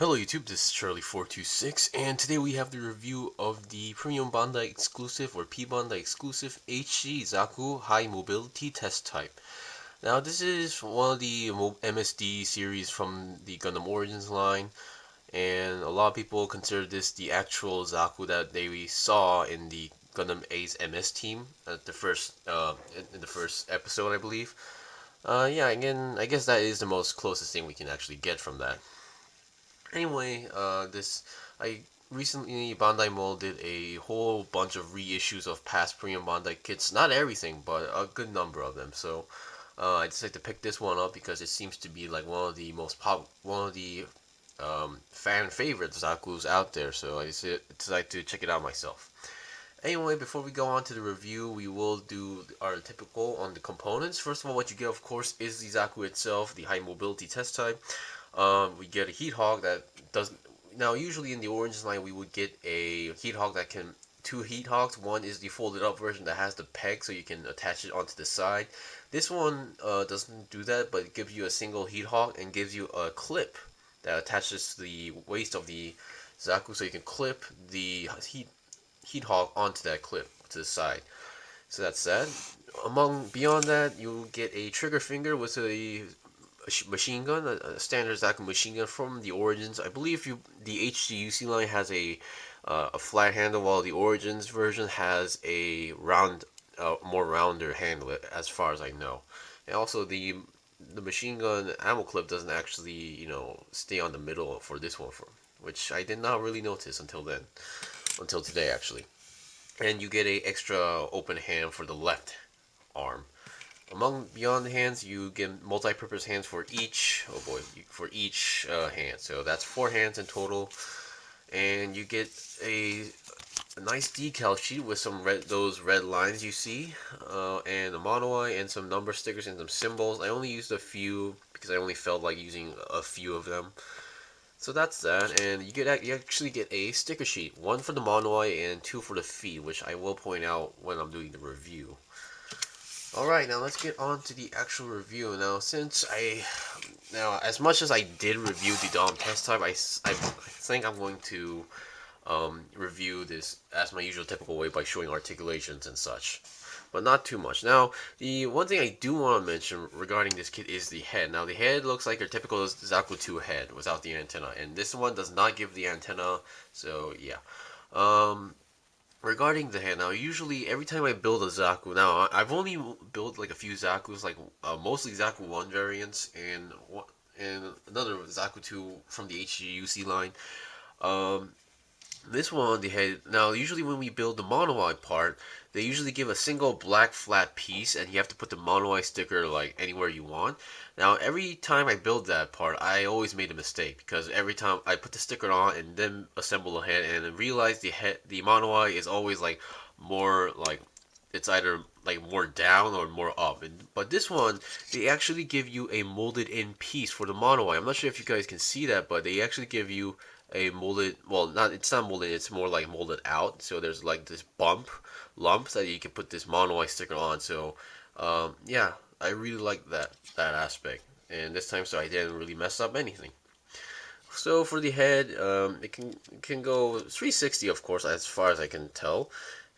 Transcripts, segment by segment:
Hello YouTube, this is Charlie426, and today we have the review of the Premium Bandai exclusive or P-Bandai exclusive HD Zaku High Mobility Test Type. Now this is one of the MSD series from the Gundam Origins line, and a lot of people consider this the actual Zaku that they saw in the Gundam A's MS team at the first in the first episode, I believe. Yeah, again, I guess that is the most closest thing we can actually get from that. Anyway, I recently Bandai molded a whole bunch of reissues of past Premium Bandai kits. Not everything, but a good number of them. So I decided to pick this one up because it seems to be like one of the fan favorite Zaku's out there. So I decided to check it out myself. Anyway, before we go on to the review, we will do our typical on the components. First of all, what you get, of course, is the Zaku itself, the high mobility test type. We get a heat hog that doesn't. Now, usually in the Origins line, we would get a heat hog that can two heat hogs. One is the folded up version that has the peg, so you can attach it onto the side. This one doesn't do that, but it gives you a single heat hog and gives you a clip that attaches to the waist of the Zaku, so you can clip the heat hog onto that clip to the side. So that's that. Beyond that, you get a trigger finger with a machine gun, a standard Zaku machine gun from the Origins. I believe the HGUC line has a flat handle, while the Origins version has a more rounder handle, as far as I know. And also the machine gun ammo clip doesn't actually stay on the middle for this one, which I did not really notice until today actually. And you get a extra open hand for the left arm. Beyond the hands, you get multi-purpose hands for each. Oh boy, for each hand. So that's 4 hands in total, and you get a nice decal sheet with those red lines you see, and a mono-eye and some number stickers and some symbols. I only used a few because I only felt like using a few of them. So that's that, and you actually get a sticker sheet, 1 for the mono-eye and 2 for the feet, which I will point out when I'm doing the review. Alright, now let's get on to the actual review. Now, as much as I did review the DOM test type, I think I'm going to review this as my usual typical way by showing articulations and such. But not too much. Now, the one thing I do want to mention regarding this kit is the head. Now, the head looks like your typical Zaku 2 head without the antenna, and this one does not give the antenna, so yeah. Regarding the head, now usually every time I build a Zaku, now I've only built like a few Zakus, like mostly Zaku 1 variants and another Zaku 2 from the HGUC line. This one, the head, now usually when we build the mono-eye part, they usually give a single black flat piece and you have to put the mono-eye sticker like anywhere you want. Now every time I build that part, I always made a mistake because every time I put the sticker on and then assemble the head and realize the mono-eye is always like more like it's either like more down or more up. But this one, they actually give you a molded in piece for the mono-eye. I'm not sure if you guys can see that, but they actually give you a molded, well, it's not molded, it's more like molded out. So there's like this lump that you can put this mono-eye sticker on. So yeah, I really like that aspect. And this time, so I didn't really mess up anything. So for the head, it can go 360, of course, as far as I can tell.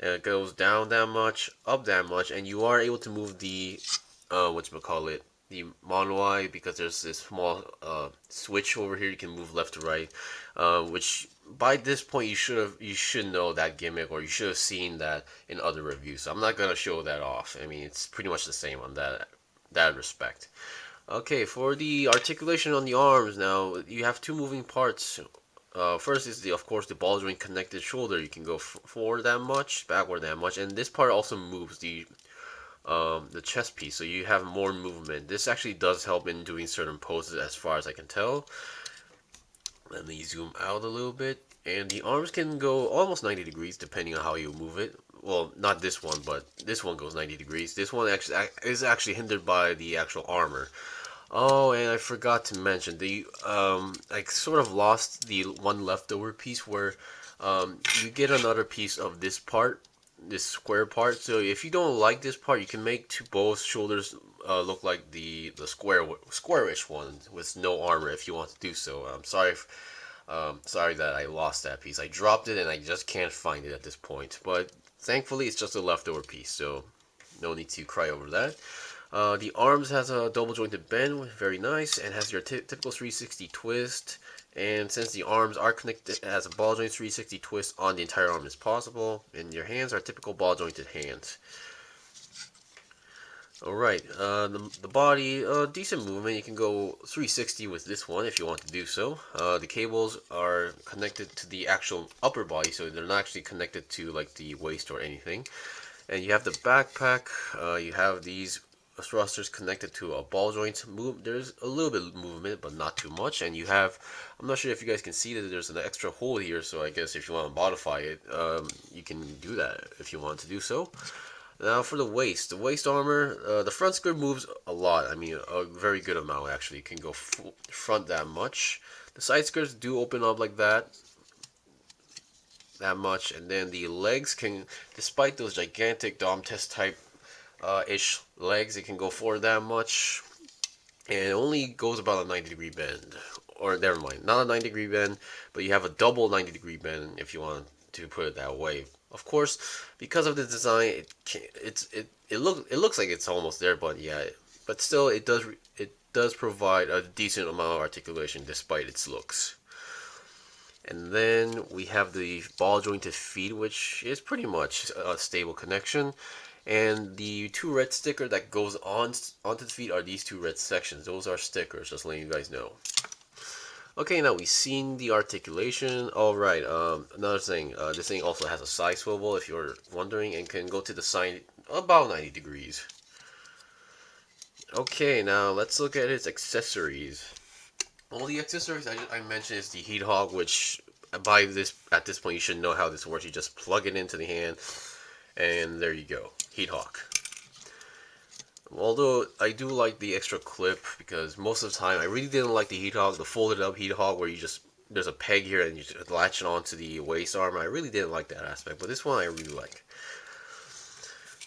It goes down that much, up that much, and you are able to move the whatchamacallit, the mono-eye, because there's this small switch over here you can move left to right, which by this point you should know that gimmick, or you should have seen that in other reviews. So I'm not gonna show that off. I mean, it's pretty much the same on that respect. Okay, for the articulation on the arms, now you have 2 moving parts. First is of course the ball joint connected shoulder. You can go forward that much, backward that much, and this part also moves the chest piece, so you have more movement. This actually does help in doing certain poses, as far as I can tell. Let me zoom out a little bit, and the arms can go almost 90 degrees depending on how you move it. Well, not this one, but this one goes 90 degrees. This one is actually hindered by the actual armor. Oh, and I forgot to mention I sort of lost the one leftover piece where you get another piece of this part, this square part. So if you don't like this part, you can make both shoulders look like the squarish one with no armor if you want to do so. I'm sorry Sorry that I lost that piece. I dropped it and I just can't find it at this point. But thankfully, it's just a leftover piece, so no need to cry over that. The arms has a double jointed bend, very nice, and has your typical 360 twist. And since the arms are connected, it has a ball joint 360 twist on the entire arm as possible. And your hands are typical ball jointed hands. Alright, the body, decent movement. You can go 360 with this one if you want to do so. The cables are connected to the actual upper body, so they're not actually connected to like the waist or anything. And you have the backpack, you have these thrusters connected to a ball joint. There's a little bit of movement, but not too much. And you have, I'm not sure if you guys can see that there's an extra hole here, so I guess if you want to modify it, you can do that if you want to do so. Now for the waist armor, the front skirt moves a lot. I mean, a very good amount actually. It can go front that much. The side skirts do open up like that much, and then the legs can, despite those gigantic Dom test type ish legs, it can go forward that much, and it only goes about a 90-degree bend. Or never mind, not a 90-degree bend, but you have a double 90-degree bend if you want to put it that way. Of course, because of the design, it looks like it's almost there, but yeah, but still it does provide a decent amount of articulation despite its looks. And then we have the ball jointed feet, which is pretty much a stable connection. And the two red sticker that goes onto the feet are these two red sections. Those are stickers, just letting you guys know. Okay, now we've seen the articulation. Alright, another thing, this thing also has a side swivel if you're wondering, and can go to the side about 90 degrees. Okay, now let's look at its accessories. All the accessories I mentioned is the heat hog, which at this point you should know how this works. You just plug it into the hand, and there you go, heat hog. Although I do like the extra clip, because most of the time I really didn't like the heat hog, the folded up heat hog where there's a peg here and you just latch it onto the waist arm. I really didn't like that aspect, but this one I really like.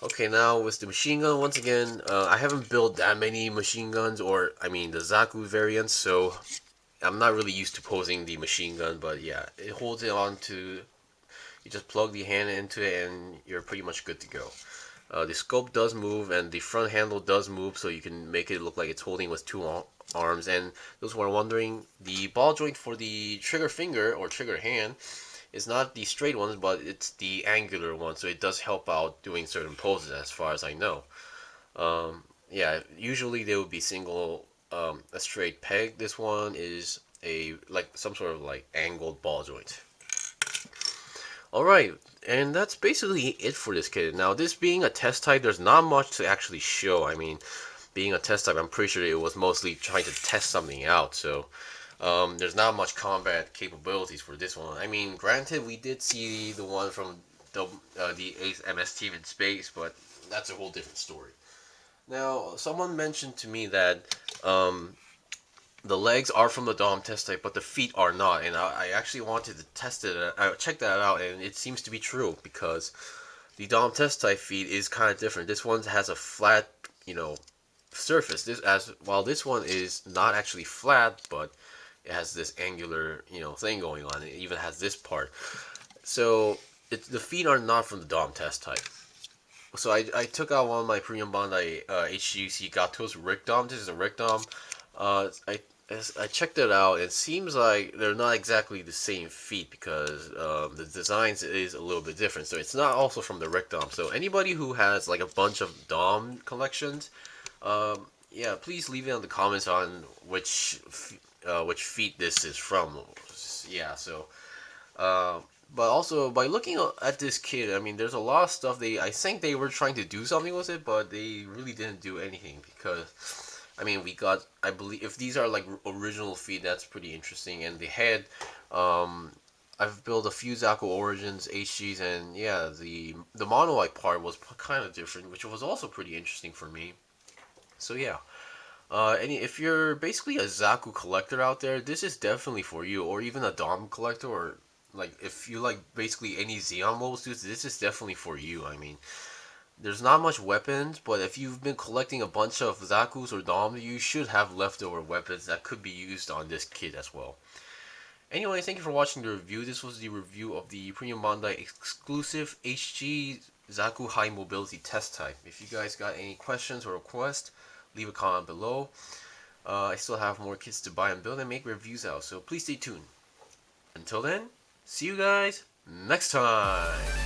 Okay, now with the machine gun, once again, I haven't built that many machine guns, or I mean the Zaku variants, so I'm not really used to posing the machine gun, but yeah, it holds it on to, you just plug the hand into it and you're pretty much good to go. The scope does move and the front handle does move, so you can make it look like it's holding with two arms. And those who are wondering, the ball joint for the trigger finger or trigger hand is not the straight ones, but it's the angular one, so it does help out doing certain poses as far as I know. Yeah, usually they would be single, a straight peg. This one is like some sort of like angled ball joint. Alright, and that's basically it for this kit. Now, this being a test type, there's not much to actually show. I mean, being a test type, I'm pretty sure it was mostly trying to test something out, so there's not much combat capabilities for this one. I mean, granted, we did see the one from the 8th MS team in space, but that's a whole different story. Now, someone mentioned to me that the legs are from the Dom test type, but the feet are not. And I actually wanted to test it. Check that out, and it seems to be true, because the Dom test type feet is kind of different. This one has a flat, surface. While this one is not actually flat, but it has this angular, thing going on. It even has this part. So the feet are not from the Dom test type. So I took out one of my premium Bandai HGC Gatos Rick Dom. This is a Rick Dom. I checked it out. It seems like they're not exactly the same feet, because the designs is a little bit different. So it's not also from the Rick Dom. So anybody who has like a bunch of Dom collections, yeah, please leave it in the comments on which feet this is from. Yeah, so but also by looking at this kit, I mean, there's a lot of stuff I think they were trying to do something with it, but they really didn't do anything, because I mean, I believe, if these are like original feet, that's pretty interesting. And the head, I've built a few Zaku Origins HGs, and yeah, the monolith part was kind of different, which was also pretty interesting for me. So yeah, if you're basically a Zaku collector out there, this is definitely for you, or even a Dom collector, or like if you like basically any Xeon mobile suits, this is definitely for you. I mean, there's not much weapons, but if you've been collecting a bunch of Zakus or Doms, you should have leftover weapons that could be used on this kit as well. Anyway, thank you for watching the review. This was the review of the Premium Bandai exclusive HG Zaku High Mobility Test Type. If you guys got any questions or requests, leave a comment below. I still have more kits to buy and build and make reviews out, so please stay tuned. Until then, see you guys next time!